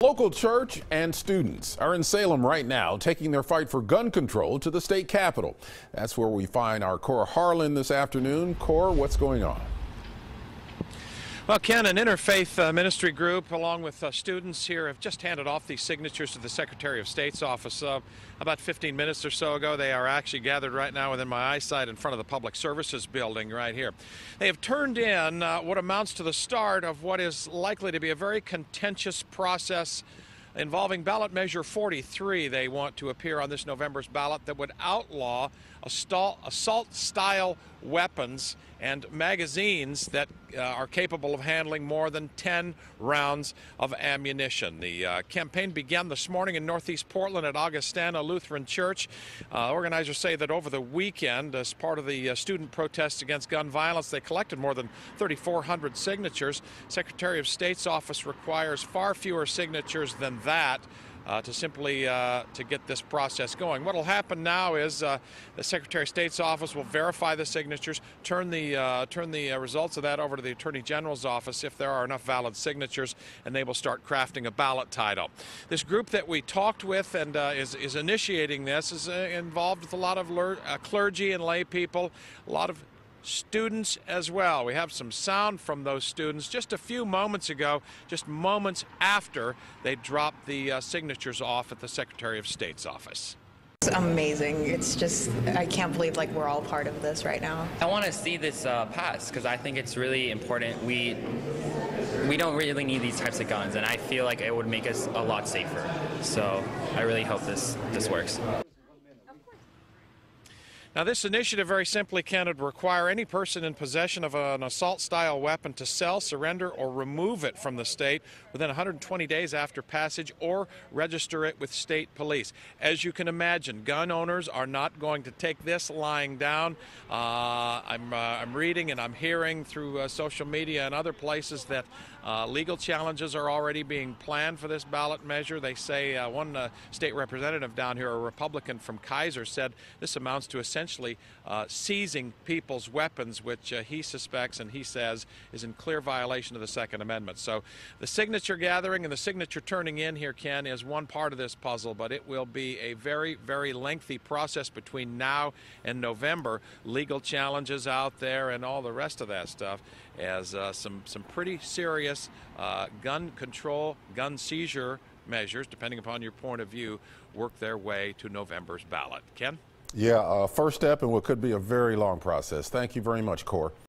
Local church and students are in Salem right now, taking their fight for gun control to the state capitol. That's where we find our Cora Harlan this afternoon. Cora, what's going on? Well, Ken, an interfaith ministry group along with students here have just handed off these signatures to the Secretary of State's office about 15 minutes or so ago. They are actually gathered right now within my eyesight in front of the Public Services building right here. They have turned in what amounts to the start of what is likely to be a very contentious process involving ballot measure 43. They want to appear on this November's ballot that would outlaw assault-style weapons and magazines that are capable of handling more than 10 rounds of ammunition. The campaign began this morning in Northeast Portland at Augustana Lutheran Church. Organizers say that over the weekend, as part of the student protests against gun violence, they collected more than 3,400 signatures. Secretary of State's office requires far fewer signatures than that to simply to get this process going. What will happen now is the Secretary of State's office will verify the signatures, turn the results of that over to the Attorney General's office if there are enough valid signatures, and they will start crafting a ballot title. This group that we talked with and is initiating this is involved with a lot of clergy and lay people, a lot of students as well. We have some sound from those students just a few moments ago, just moments after they dropped the signatures off at the Secretary of State's office. It's amazing. It's just, I can't believe we're all part of this right now. I want to see this pass because I think it's really important. We don't really need these types of guns, and I feel like it would make us a lot safer. So I really hope this works. Now, this initiative very simply can require any person in possession of an assault-style weapon to sell, surrender, or remove it from the state within 120 days after passage or register it with state police. As you can imagine, gun owners are not going to take this lying down. I'm reading and I'm hearing through social media and other places that legal challenges are already being planned for this ballot measure. They say one state representative down here, a Republican from Kaiser, said this amounts to essentially seizing people's weapons, which he suspects and he says is in clear violation of the Second Amendment. So the signature gathering and the signature turning in here, Ken, is one part of this puzzle, but it will be a very, very lengthy process between now and November. Legal challenges out there and all the rest of that stuff, as some pretty serious gun control, gun seizure measures, depending upon your point of view, work their way to November's ballot. Ken? Yeah, first step in what could be a very long process. Thank you very much, Cora.